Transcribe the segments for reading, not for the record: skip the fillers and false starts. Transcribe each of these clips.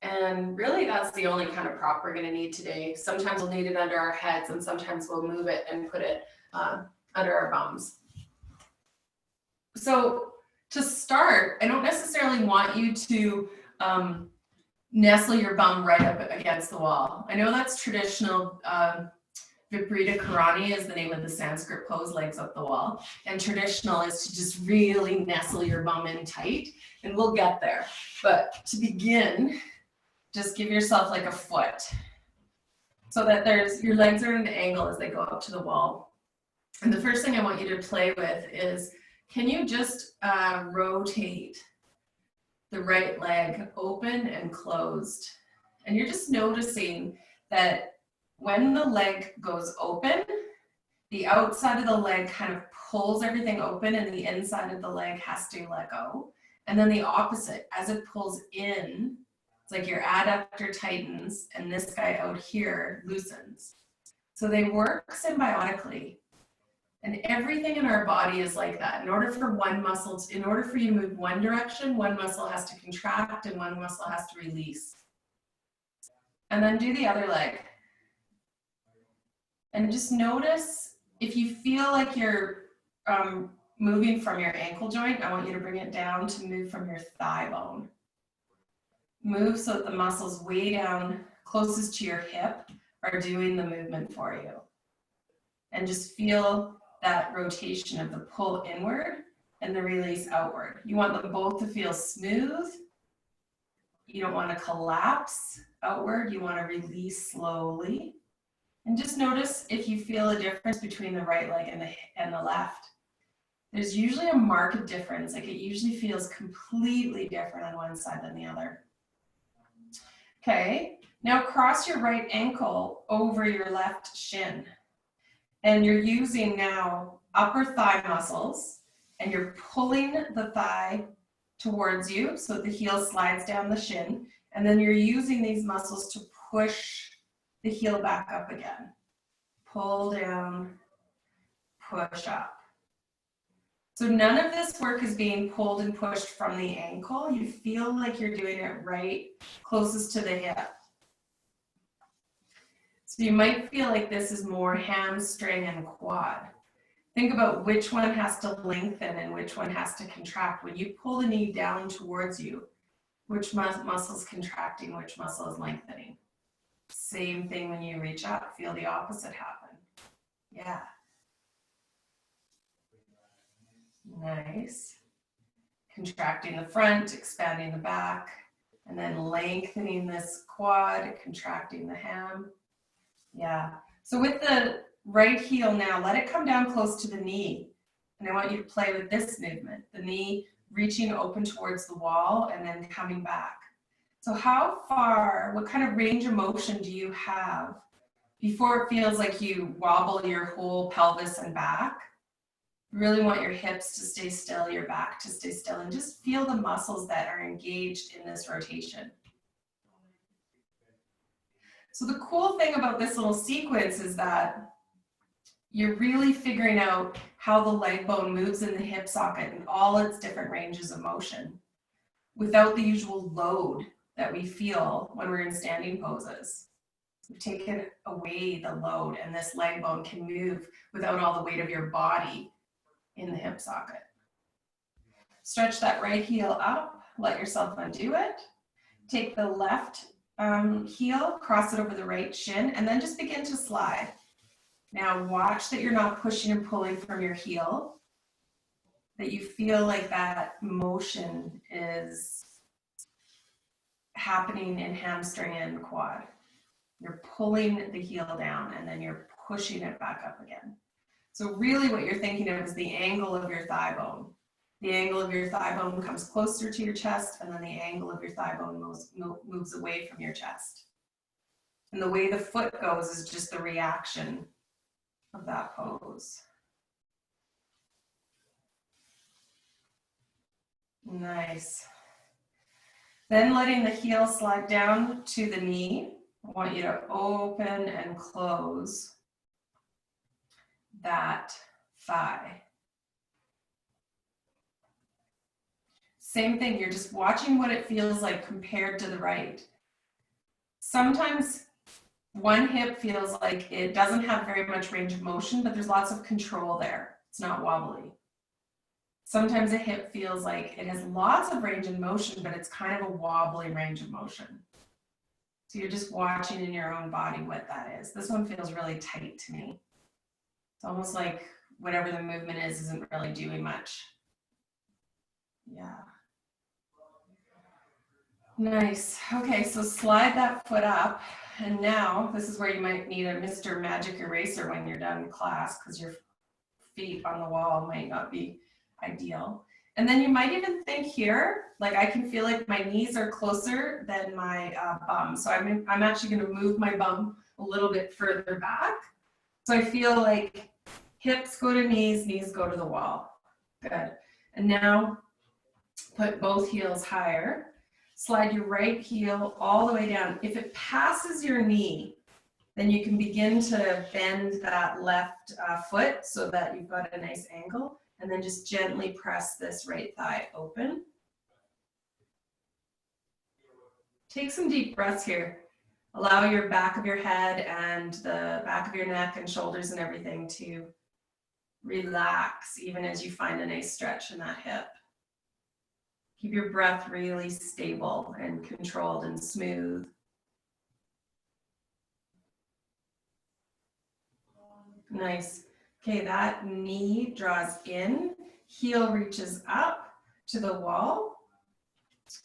And really that's the only kind of prop we're gonna need today. Sometimes we'll need it under our heads and sometimes we'll move it and put it under our bums. So to start, I don't necessarily want you to nestle your bum right up against the wall. I know that's traditional. Viparita Karani is the name of the Sanskrit pose, legs up the wall. And traditional is to just really nestle your bum in tight, and we'll get there. But to begin, just give yourself like a foot so that your legs are at an angle as they go up to the wall. And the first thing I want you to play with is, can you just rotate the right leg open and closed? And you're just noticing that when the leg goes open, the outside of the leg kind of pulls everything open and the inside of the leg has to let go. And then the opposite, as it pulls in, it's like your adductor tightens and this guy out here loosens. So they work symbiotically. And everything in our body is like that. In order for in order for you to move one direction, one muscle has to contract and one muscle has to release. And then do the other leg. And just notice if you feel like you're moving from your ankle joint, I want you to bring it down to move from your thigh bone. Move so that the muscles way down closest to your hip are doing the movement for you. And just feel that rotation of the pull inward and the release outward. You want them both to feel smooth. You don't want to collapse outward. You want to release slowly. And just notice if you feel a difference between the right leg and the left. There's usually a marked difference. Like it usually feels completely different on one side than the other. Okay, now cross your right ankle over your left shin. And you're using now upper thigh muscles and you're pulling the thigh towards you so the heel slides down the shin. And then you're using these muscles to push the heel back up again. Pull down, push up. So none of this work is being pulled and pushed from the ankle. You feel like you're doing it right closest to the hip. So you might feel like this is more hamstring and quad. Think about which one has to lengthen and which one has to contract. When you pull the knee down towards you, which muscle is contracting, which muscle is lengthening? Same thing when you reach up, feel the opposite happen. Yeah. Nice. Contracting the front, expanding the back, and then lengthening this quad, contracting the ham. Yeah. So with the right heel now, let it come down close to the knee. And I want you to play with this movement, the knee reaching open towards the wall and then coming back. So how far, what kind of range of motion do you have before it feels like you wobble your whole pelvis and back? You really want your hips to stay still, your back to stay still, and just feel the muscles that are engaged in this rotation. So the cool thing about this little sequence is that you're really figuring out how the leg bone moves in the hip socket and all its different ranges of motion without the usual load that we feel when we're in standing poses. We've taken away the load and this leg bone can move without all the weight of your body in the hip socket. Stretch that right heel up, let yourself undo it. Take the left heel, cross it over the right shin, and then just begin to slide. Now watch that you're not pushing and pulling from your heel, that you feel like that motion is happening in hamstring and quad. You're pulling the heel down and then you're pushing it back up again. So really what you're thinking of is the angle of your thigh bone. The angle of your thigh bone comes closer to your chest, and then the angle of your thigh bone moves away from your chest. And the way the foot goes is just the reaction of that pose. Nice. Then letting the heel slide down to the knee. I want you to open and close that thigh. Same thing, you're just watching what it feels like compared to the right. Sometimes one hip feels like it doesn't have very much range of motion, but there's lots of control there. It's not wobbly. Sometimes a hip feels like it has lots of range of motion, but it's kind of a wobbly range of motion. So you're just watching in your own body what that is. This one feels really tight to me. It's almost like whatever the movement is isn't really doing much. Yeah. Nice. Okay, so slide that foot up. And now this is where you might need a Mr. Magic Eraser when you're done in class, because your feet on the wall might not be ideal. And then you might even think here, like I can feel like my knees are closer than my bum. So I'm actually going to move my bum a little bit further back. So I feel like hips go to knees, knees go to the wall. Good. And now put both heels higher. Slide your right heel all the way down. If it passes your knee, then you can begin to bend that left foot so that you've got a nice angle, and then just gently press this right thigh open. Take some deep breaths here. Allow your back of your head and the back of your neck and shoulders and everything to relax, even as you find a nice stretch in that hip. Keep your breath really stable and controlled and smooth. Nice. Okay, that knee draws in, heel reaches up to the wall,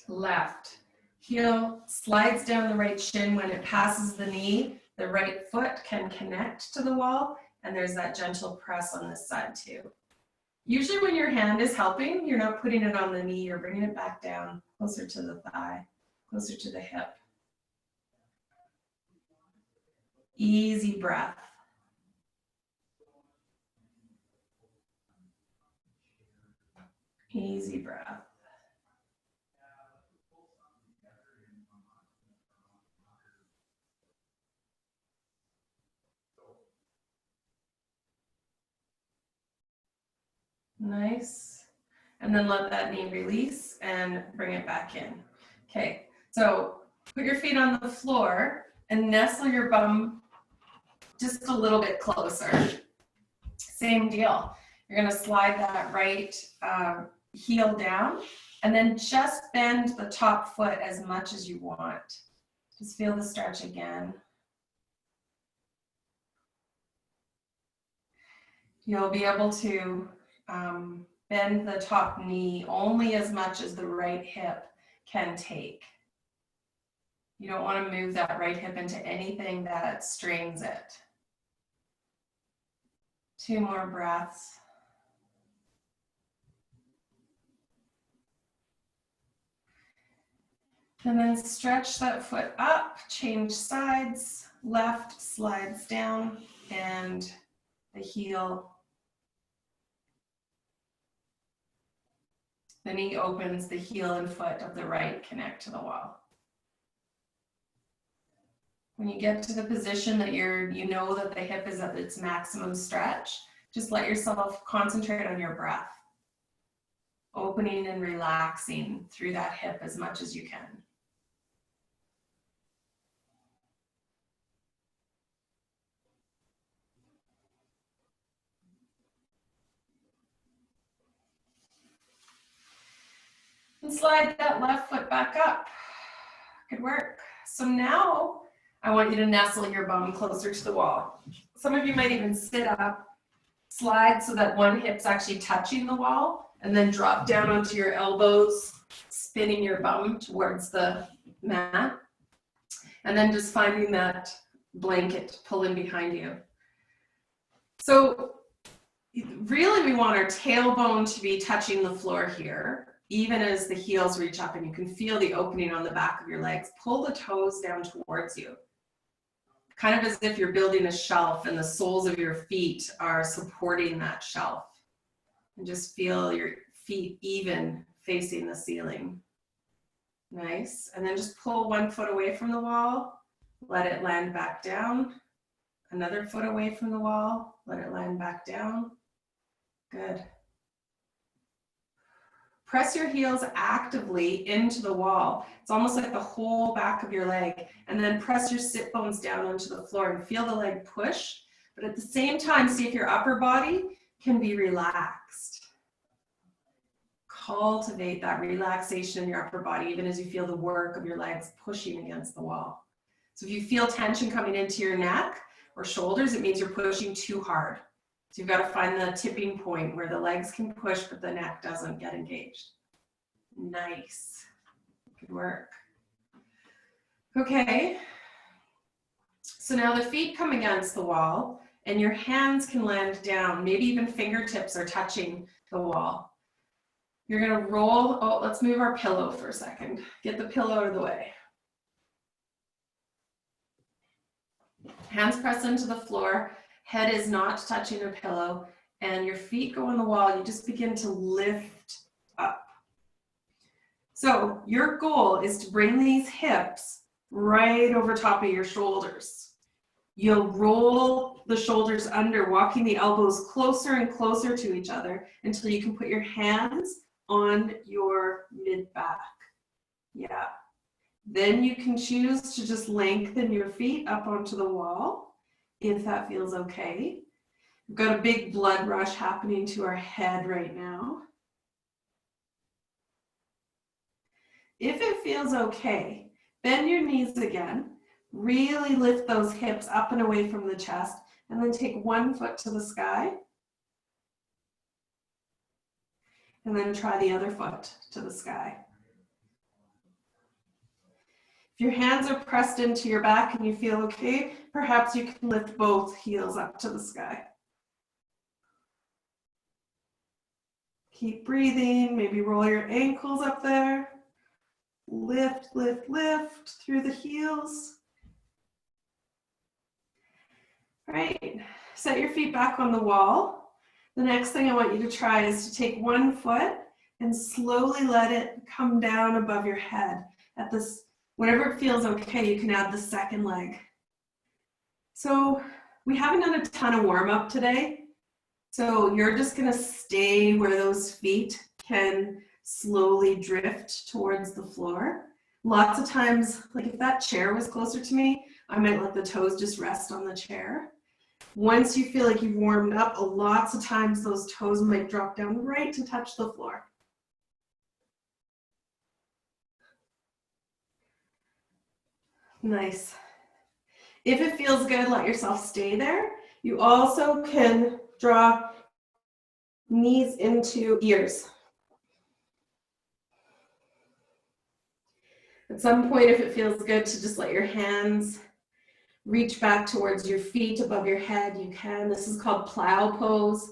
left. Heel slides down the right shin. When it passes the knee, the right foot can connect to the wall, and there's that gentle press on this side too. Usually when your hand is helping, you're not putting it on the knee, you're bringing it back down, closer to the thigh, closer to the hip. Easy breath. Easy breath. Nice. And then let that knee release and bring it back in. Okay, so put your feet on the floor and nestle your bum just a little bit closer. Same deal. You're going to slide that right heel down and then just bend the top foot as much as you want. Just feel the stretch again. You'll be able to bend the top knee only as much as the right hip can take. You don't want to move that right hip into anything that strains it. 2 more breaths. And then stretch that foot up, change sides, left slides down, and the heel. The knee opens, the heel and foot of the right connect to the wall. When you get to the position that you know that the hip is at its maximum stretch, just let yourself concentrate on your breath. Opening and relaxing through that hip as much as you can. And slide that left foot back up. Good work. So now I want you to nestle your bum closer to the wall. Some of you might even sit up, slide so that one hip's actually touching the wall, and then drop down onto your elbows, spinning your bum towards the mat. And then just finding that blanket pulling behind you. So really we want our tailbone to be touching the floor here, even as the heels reach up, and you can feel the opening on the back of your legs. Pull the toes down towards you. Kind of as if you're building a shelf and the soles of your feet are supporting that shelf. And just feel your feet even facing the ceiling. Nice. And then just pull one foot away from the wall. Let it land back down. Another foot away from the wall. Let it land back down. Good. Press your heels actively into the wall. It's almost like the whole back of your leg. And then press your sit bones down onto the floor and feel the leg push. But at the same time, see if your upper body can be relaxed. Cultivate that relaxation in your upper body, even as you feel the work of your legs pushing against the wall. So if you feel tension coming into your neck or shoulders, it means you're pushing too hard. So you've got to find the tipping point where the legs can push, but the neck doesn't get engaged. Nice. Good work. Okay. So now the feet come against the wall and your hands can land down. Maybe even fingertips are touching the wall. You're going to roll. Oh, let's move our pillow for a second. Get the pillow out of the way. Hands press into the floor. Head is not touching a pillow. And your feet go on the wall. You just begin to lift up. So your goal is to bring these hips right over top of your shoulders. You'll roll the shoulders under, walking the elbows closer and closer to each other until you can put your hands on your mid-back. Yeah. Then you can choose to just lengthen your feet up onto the wall, if that feels okay. We've got a big blood rush happening to our head right now. If it feels okay, bend your knees again. Really lift those hips up and away from the chest, and then take one foot to the sky. And then try the other foot to the sky. If your hands are pressed into your back and you feel okay, perhaps you can lift both heels up to the sky. Keep breathing, maybe roll your ankles up there. Lift, lift, lift through the heels. All right, set your feet back on the wall. The next thing I want you to try is to take one foot and slowly let it come down above your head. At this, whenever it feels okay, you can add the second leg. So we haven't done a ton of warm up today. So you're just gonna stay where those feet can slowly drift towards the floor. Lots of times, like if that chair was closer to me, I might let the toes just rest on the chair. Once you feel like you've warmed up, lots of times those toes might drop down right to touch the floor. Nice. If it feels good, let yourself stay there. You also can draw knees into ears. At some point, if it feels good to just let your hands reach back towards your feet above your head, you can. This is called plow pose.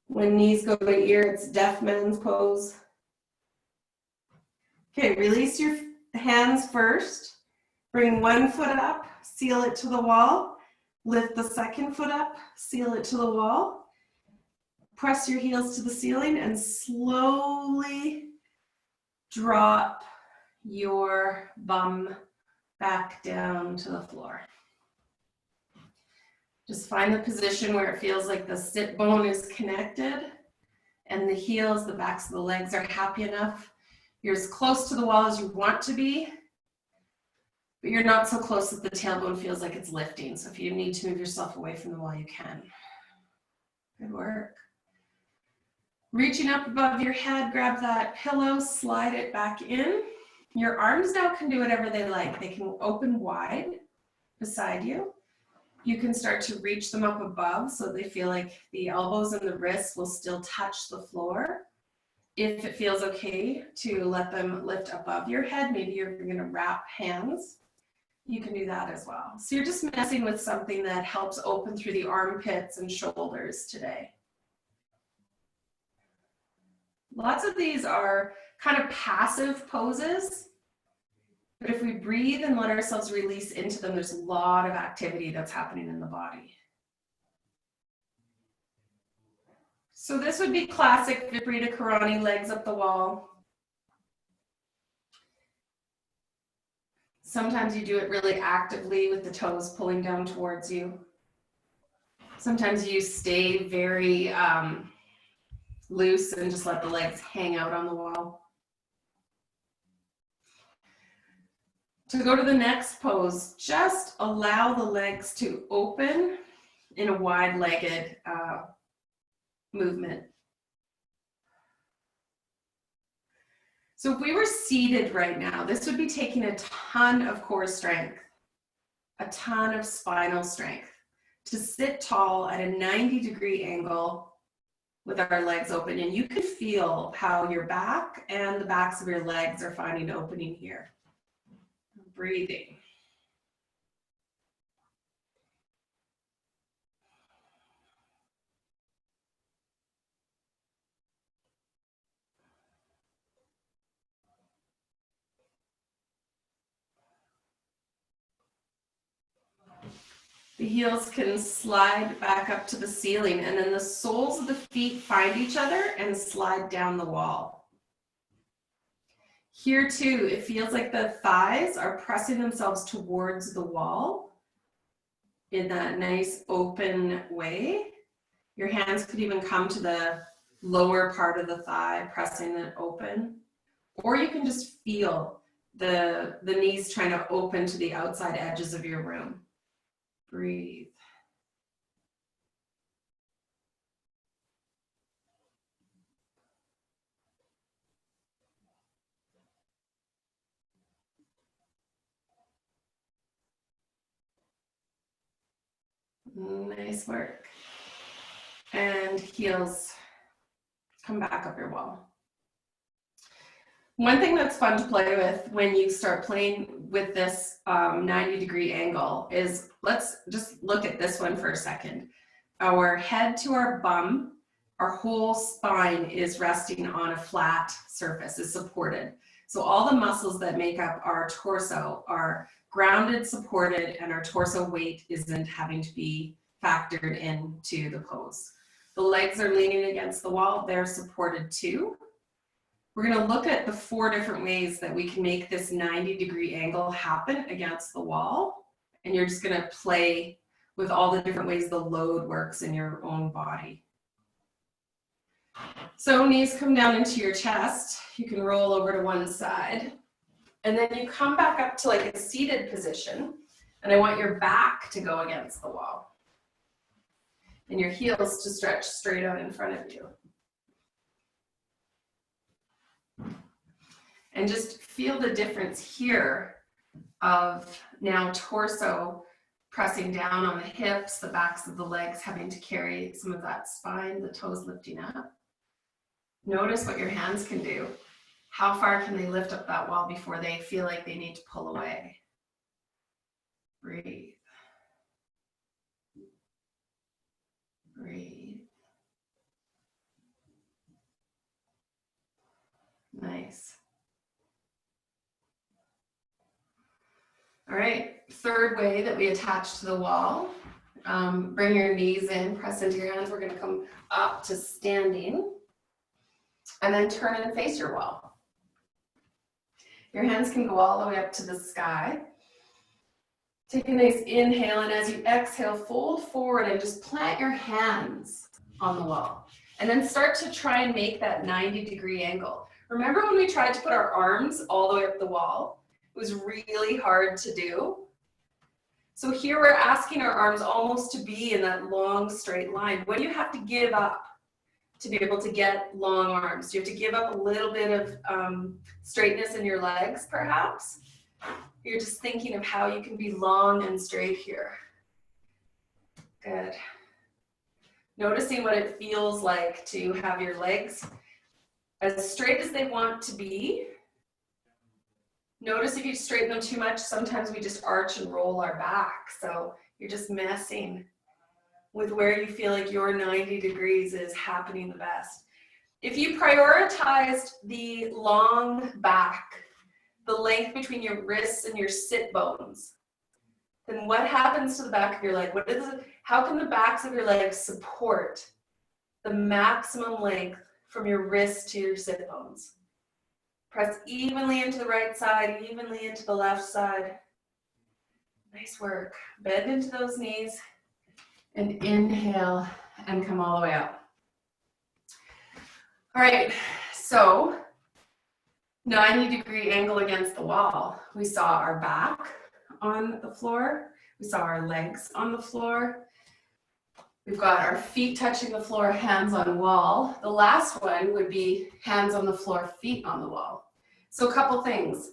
When knees go to ear, it's deaf man's pose. Okay, release your hands first. Bring one foot up, seal it to the wall. Lift the second foot up, seal it to the wall. Press your heels to the ceiling and slowly drop your bum back down to the floor. Just find the position where it feels like the sit bone is connected and the heels, the backs of the legs are happy enough. You're as close to the wall as you want to be, but you're not so close that the tailbone feels like it's lifting. So if you need to move yourself away from the wall, you can. Good work. Reaching up above your head, grab that pillow, slide it back in. Your arms now can do whatever they like. They can open wide beside you. You can start to reach them up above so they feel like the elbows and the wrists will still touch the floor. If it feels okay to let them lift above your head, maybe you're going to wrap hands. You can do that as well. So you're just messing with something that helps open through the armpits and shoulders today. Lots of these are kind of passive poses, but if we breathe and let ourselves release into them, there's a lot of activity that's happening in the body. So this would be classic Viparita Karani, legs up the wall. Sometimes you do it really actively with the toes pulling down towards you. Sometimes you stay very loose and just let the legs hang out on the wall. To go to the next pose, just allow the legs to open in a wide-legged movement. So if we were seated right now, this would be taking a ton of core strength, a ton of spinal strength to sit tall at a 90-degree angle with our legs open. And you can feel how your back and the backs of your legs are finding an opening here. Breathing. The heels can slide back up to the ceiling, and then the soles of the feet find each other and slide down the wall. Here too, it feels like the thighs are pressing themselves towards the wall in that nice open way. Your hands could even come to the lower part of the thigh, pressing it open. Or you can just feel the knees trying to open to the outside edges of your room. Breathe. Nice work. And heels come back up your wall. One thing that's fun to play with when you start playing with this 90-degree angle is, let's just look at this one for a second. Our head to our bum, our whole spine is resting on a flat surface, is supported. So all the muscles that make up our torso are grounded, supported, and our torso weight isn't having to be factored into the pose. The legs are leaning against the wall, they're supported too. We're going to look at the 4 different ways that we can make this 90-degree angle happen against the wall. And you're just going to play with all the different ways the load works in your own body. So knees come down into your chest. You can roll over to one side. And then you come back up to like a seated position. And I want your back to go against the wall. And your heels to stretch straight out in front of you. And just feel the difference here of now torso pressing down on the hips, the backs of the legs having to carry some of that spine, the toes lifting up. Notice what your hands can do. How far can they lift up that wall before they feel like they need to pull away? Breathe. Breathe. Nice. All right, third way that we attach to the wall. Bring your knees in, press into your hands. We're going to come up to standing and then turn and face your wall. Your hands can go all the way up to the sky. Take a nice inhale, and as you exhale, fold forward and just plant your hands on the wall. And then start to try and make that 90-degree angle. Remember when we tried to put our arms all the way up the wall? It was really hard to do. So here we're asking our arms almost to be in that long straight line. What do you have to give up to be able to get long arms? Do you have to give up a little bit of straightness in your legs, perhaps? You're just thinking of how you can be long and straight here. Good. Noticing what it feels like to have your legs as straight as they want to be. Notice if you straighten them too much, sometimes we just arch and roll our back. So you're just messing with where you feel like your 90 degrees is happening the best. If you prioritized the long back, the length between your wrists and your sit bones, then what happens to the back of your leg? How can the backs of your legs support the maximum length from your wrist to your sit bones? Press evenly into the right side, evenly into the left side. Nice work. Bend into those knees and inhale and come all the way up. All right, so 90-degree angle against the wall. We saw our back on the floor. We saw our legs on the floor. We've got our feet touching the floor, hands on wall. The last one would be hands on the floor, feet on the wall. So a couple things.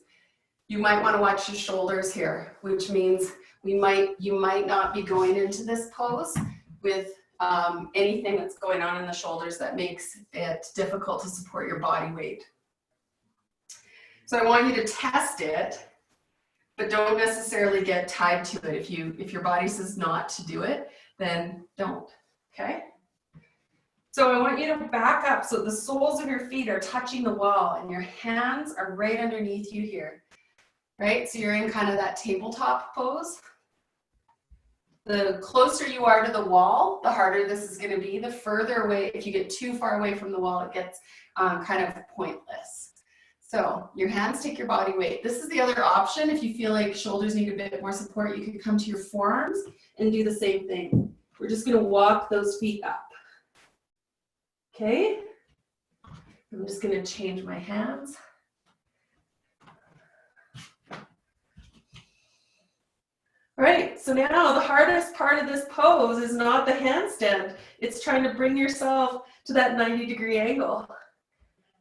You might want to watch your shoulders here, which means you might not be going into this pose with anything that's going on in the shoulders that makes it difficult to support your body weight. So I want you to test it, but don't necessarily get tied to it. If your body says not to do it, then don't, okay? So I want you to back up so the soles of your feet are touching the wall and your hands are right underneath you here, right? So you're in kind of that tabletop pose. The closer you are to the wall, the harder this is going to be. The further away, if you get too far away from the wall, it gets kind of pointless. So your hands take your body weight. This is the other option. If you feel like shoulders need a bit more support, you can come to your forearms and do the same thing. We're just going to walk those feet up. Okay? I'm just going to change my hands. All right, so now the hardest part of this pose is not the handstand. It's trying to bring yourself to that 90-degree angle.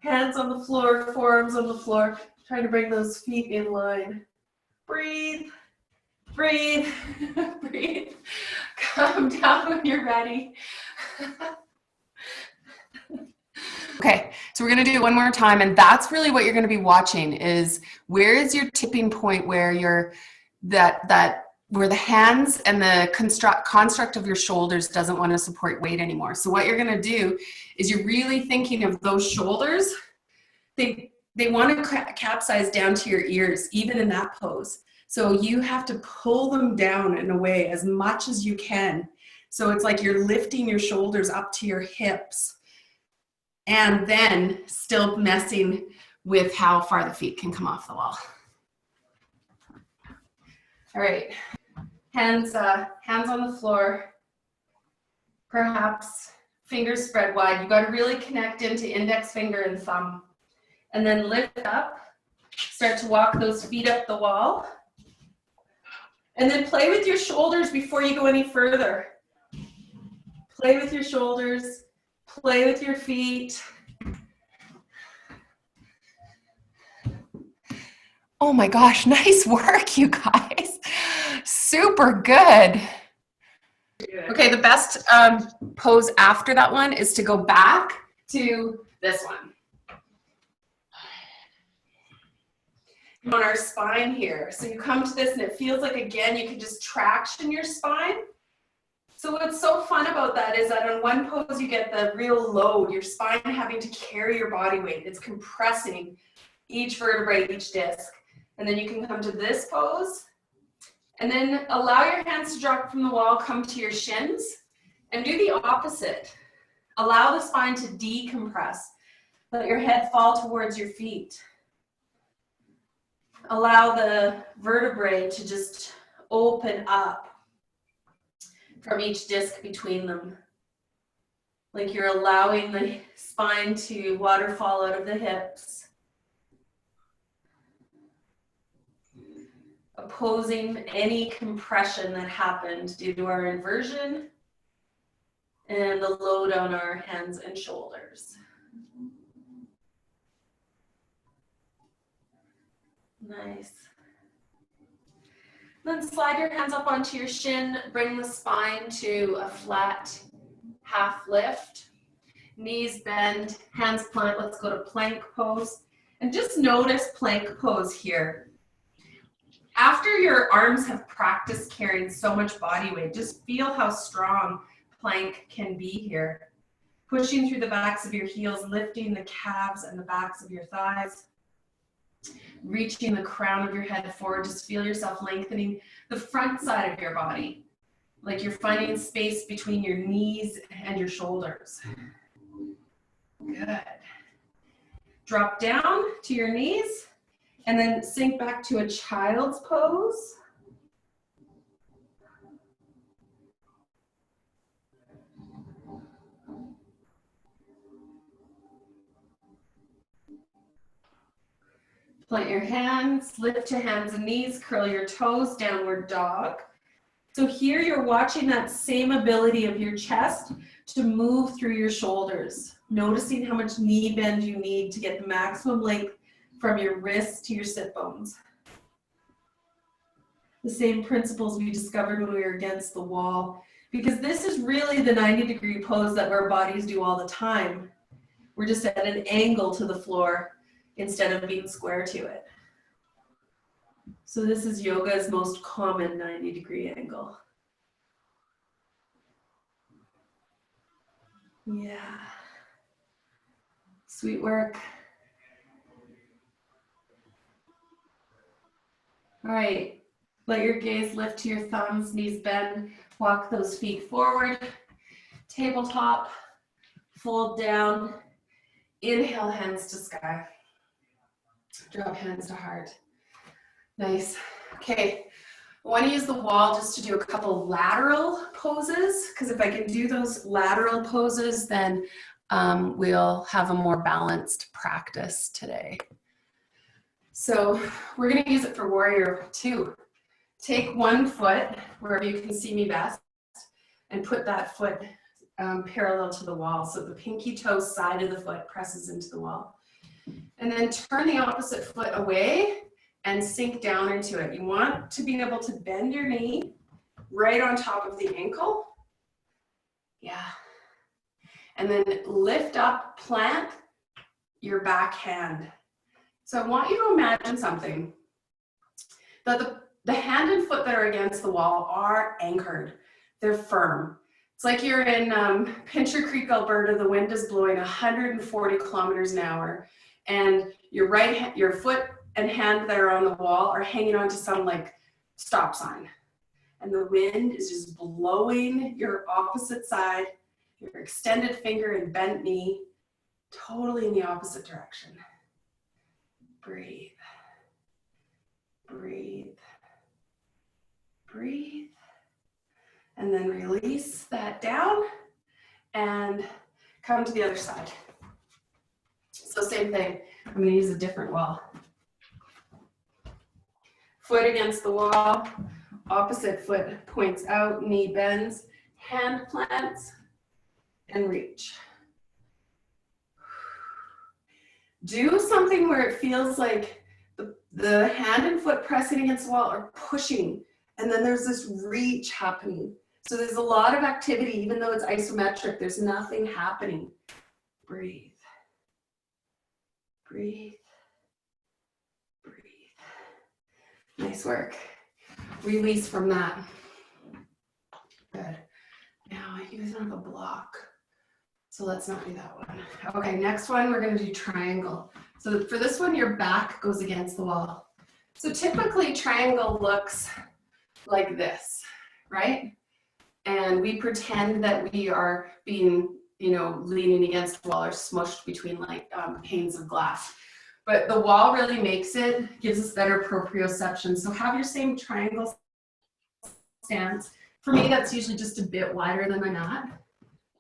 Hands on the floor, forearms on the floor, trying to bring those feet in line. Breathe, breathe, breathe. Come down when you're ready. Okay, so we're gonna do it one more time, and that's really what you're gonna be watching is where is your tipping point where you're where the hands and the construct of your shoulders doesn't want to support weight anymore. So what you're going to do is you're really thinking of those shoulders. They want to capsize down to your ears, even in that pose. So you have to pull them down in a way as much as you can. So it's like you're lifting your shoulders up to your hips and then still messing with how far the feet can come off the wall. All right. Hands on the floor, perhaps fingers spread wide. You got to really connect into index finger and thumb. And then lift up, start to walk those feet up the wall. And then play with your shoulders before you go any further. Play with your shoulders, play with your feet. Oh my gosh, nice work, you guys. Super good. Okay, the best pose after that one is to go back to this one. On our spine here. So you come to this and it feels like, again, you can just traction your spine. So what's so fun about that is that on one pose you get the real load, your spine having to carry your body weight. It's compressing each vertebrae, each disc. And then you can come to this pose. And then allow your hands to drop from the wall, come to your shins, and do the opposite. Allow the spine to decompress. Let your head fall towards your feet. Allow the vertebrae to just open up from each disc between them. Like you're allowing the spine to waterfall out of the hips. Opposing any compression that happened due to our inversion and the load on our hands and shoulders. Nice. Then slide your hands up onto your shin, bring the spine to a flat half lift. Knees bend, hands plant. Let's go to plank pose. And just notice plank pose here. After your arms have practiced carrying so much body weight, just feel how strong plank can be here. Pushing through the backs of your heels, lifting the calves and the backs of your thighs. Reaching the crown of your head forward, just feel yourself lengthening the front side of your body. Like you're finding space between your knees and your shoulders. Good. Drop down to your knees. And then sink back to a child's pose. Plant your hands, lift your hands and knees, curl your toes, downward dog. So here you're watching that same ability of your chest to move through your shoulders, noticing how much knee bend you need to get the maximum length from your wrists to your sit bones. The same principles we discovered when we were against the wall, because this is really the 90-degree pose that our bodies do all the time. We're just at an angle to the floor instead of being square to it. So this is yoga's most common 90-degree angle. Yeah. Sweet work. All right. Let your gaze lift to your thumbs, knees bend, walk those feet forward, tabletop, fold down, inhale, hands to sky. Drop hands to heart. Nice. Okay, I want to use the wall just to do a couple lateral poses, because if I can do those lateral poses, then we'll have a more balanced practice today. So we're going to use it for warrior 2. Take one foot, wherever you can see me best, and put that foot parallel to the wall. So the pinky toe side of the foot presses into the wall. And then turn the opposite foot away and sink down into it. You want to be able to bend your knee right on top of the ankle. Yeah. And then lift up, plant your back hand. So I want you to imagine something, that the hand and foot that are against the wall are anchored. They're firm. It's like you're in Pincher Creek, Alberta. The wind is blowing 140 kilometers an hour, and your foot and hand that are on the wall are hanging onto some like stop sign. And the wind is just blowing your opposite side, your extended finger and bent knee, totally in the opposite direction. Breathe. Breathe. Breathe. And then release that down and come to the other side. So same thing. I'm going to use a different wall. Foot against the wall, opposite foot points out, knee bends, hand plants, and reach. Do something where it feels like the hand and foot pressing against the wall are pushing, and then there's this reach happening. So there's a lot of activity, even though it's isometric, there's nothing happening. Breathe. Breathe. Breathe. Nice work. Release from that. Good. Now you guys don't have a block, so let's not do that one. Okay, next one, we're going to do triangle. So for this one, your back goes against the wall. So typically triangle looks like this, right? And we pretend that we are being, leaning against the wall or smushed between like panes of glass. But the wall really gives us better proprioception. So have your same triangle stance. For me, that's usually just a bit wider than my mat.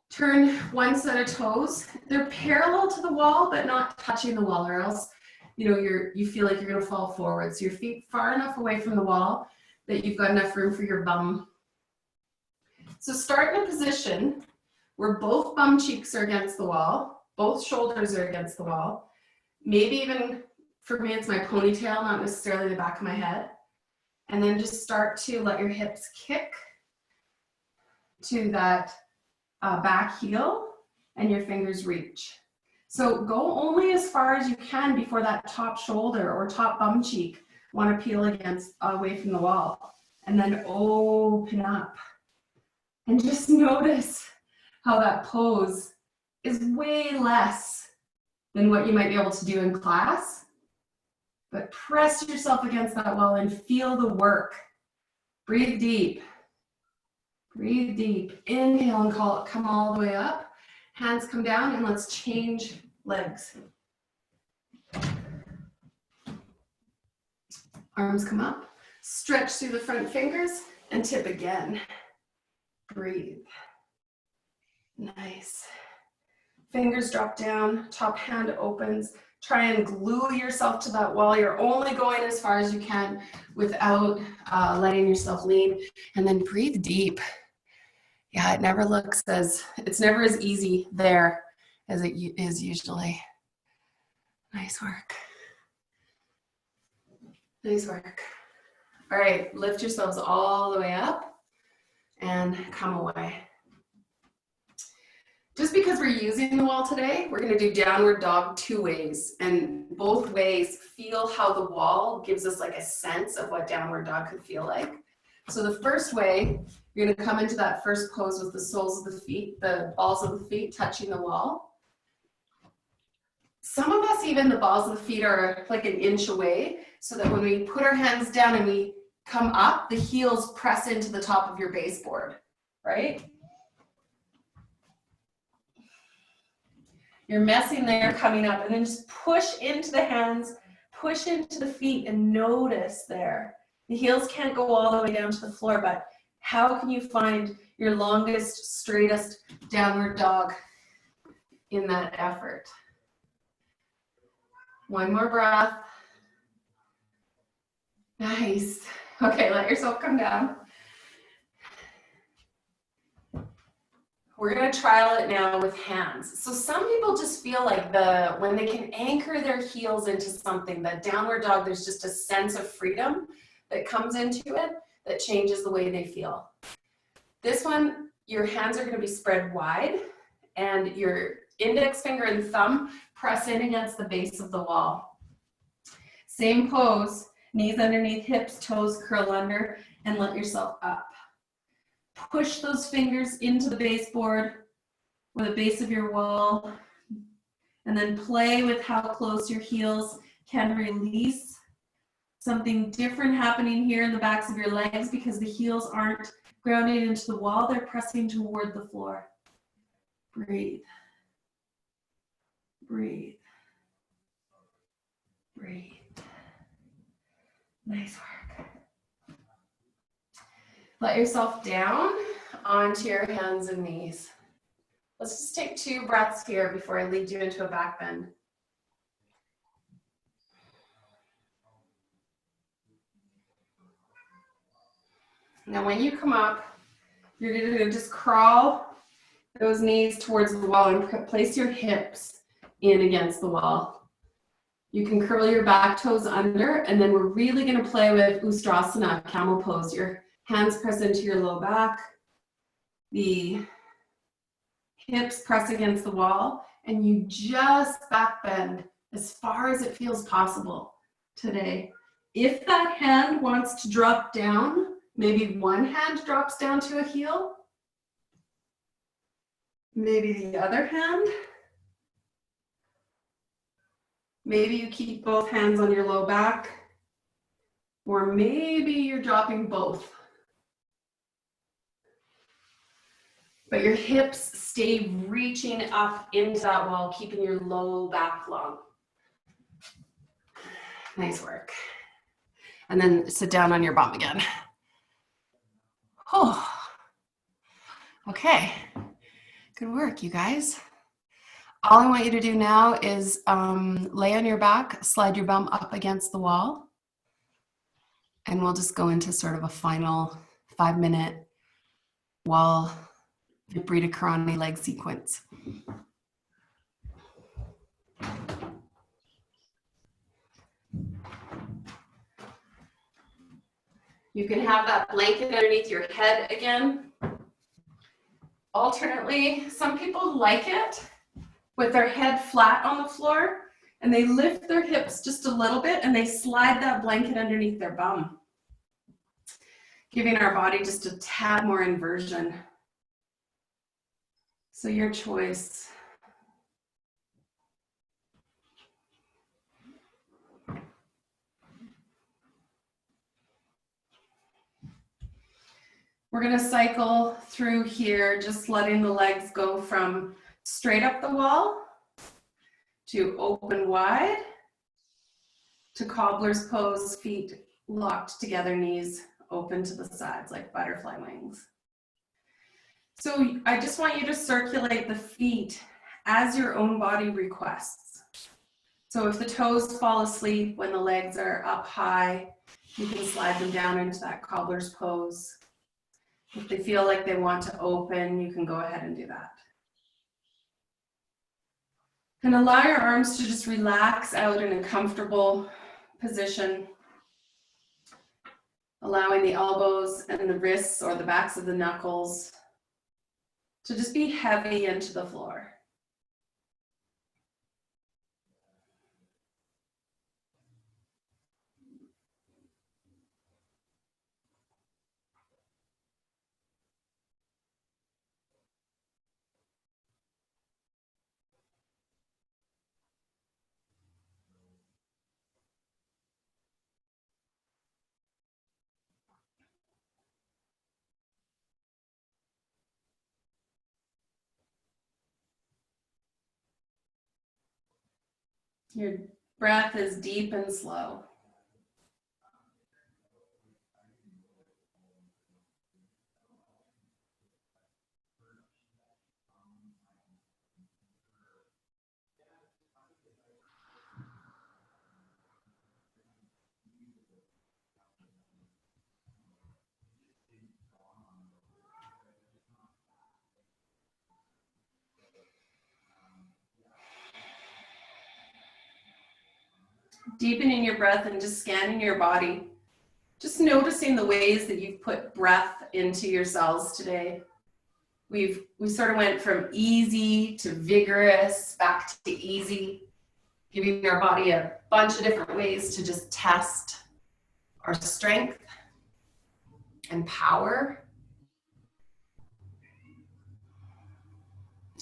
Turn one set of toes. They're parallel to the wall, but not touching the wall, or else, you feel like you're gonna fall forward. So your feet far enough away from the wall that you've got enough room for your bum. So start in a position where both bum cheeks are against the wall, both shoulders are against the wall. Maybe even, for me, it's my ponytail, not necessarily the back of my head. And then just start to let your hips kick to that back heel and your fingers reach. So go only as far as you can before that top shoulder or top bum cheek want to peel away from the wall. And then open up. And just notice how that pose is way less than what you might be able to do in class. But press yourself against that wall and feel the work. Breathe deep. Breathe deep. Inhale and come all the way up. Hands come down, and let's change legs. Arms come up. Stretch through the front fingers and tip again. Breathe. Nice. Fingers drop down, top hand opens. Try and glue yourself to that wall. You're only going as far as you can without letting yourself lean. And then breathe deep. Yeah, it's never as easy there as it is usually. Nice work. Nice work. All right, lift yourselves all the way up and come away. Just because we're using the wall today, we're going to do downward dog 2 ways. And both ways, feel how the wall gives us like a sense of what downward dog could feel like. So the first way, you're going to come into that first pose with the soles of the feet, the balls of the feet touching the wall. Some of us, even the balls of the feet are like an inch away, so that when we put our hands down and we come up, the heels press into the top of your baseboard, right? You're messing there, coming up, and then just push into the hands, push into the feet, and notice there. The heels can't go all the way down to the floor, but how can you find your longest, straightest downward dog in that effort? One more breath. Nice. Okay, let yourself come down. We're going to trial it now with hands. So some people just feel like when they can anchor their heels into something, that downward dog, there's just a sense of freedom that comes into it that changes the way they feel. This one, your hands are going to be spread wide and your index finger and thumb press in against the base of the wall. Same pose, knees underneath hips, toes curl under, and let yourself up. Push those fingers into the baseboard or the base of your wall, and then play with how close your heels can release. Something different happening here in the backs of your legs because the heels aren't grounding into the wall, they're pressing toward the floor. Breathe. Breathe. Breathe. Nice work. Let yourself down onto your hands and knees. Let's just take 2 breaths here before I lead you into a back bend. Now when you come up, you're going to just crawl those knees towards the wall and place your hips in against the wall. You can curl your back toes under, and then we're really going to play with Ustrasana, camel pose. Your hands press into your low back, the hips press against the wall, and you just back bend as far as it feels possible today. If that hand wants to drop down, maybe one hand drops down to a heel, maybe the other hand. Maybe you keep both hands on your low back, or maybe you're dropping both. But your hips stay reaching up into that wall, keeping your low back long. Nice work. And then sit down on your bum again. Oh, okay. Good work, you guys. All I want you to do now is lay on your back, slide your bum up against the wall, and we'll just go into sort of a final 5-minute wall Viparita Karani leg sequence. You can have that blanket underneath your head again. Alternately, some people like it with their head flat on the floor, and they lift their hips just a little bit and they slide that blanket underneath their bum, giving our body just a tad more inversion. So your choice. We're going to cycle through here, just letting the legs go from straight up the wall to open wide to cobbler's pose, feet locked together, knees open to the sides like butterfly wings. So I just want you to circulate the feet as your own body requests. So if the toes fall asleep when the legs are up high, you can slide them down into that cobbler's pose. If they feel like they want to open, you can go ahead and do that. And allow your arms to just relax out in a comfortable position, allowing the elbows and the wrists or the backs of the knuckles to just be heavy into the floor. Your breath is deep and slow. Deepening your breath and just scanning your body. Just noticing the ways that you've put breath into your cells today. We sort of went from easy to vigorous, back to easy, giving our body a bunch of different ways to just test our strength and power.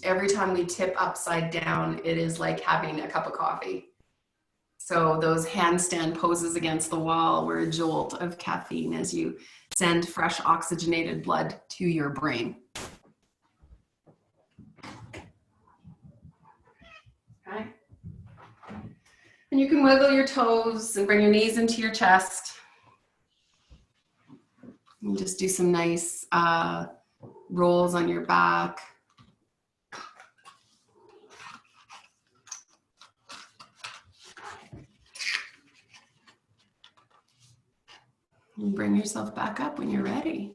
Every time we tip upside down, it is like having a cup of coffee. So those handstand poses against the wall were a jolt of caffeine as you send fresh oxygenated blood to your brain. Okay. And you can wiggle your toes and bring your knees into your chest. And just do some nice rolls on your back. And bring yourself back up when you're ready.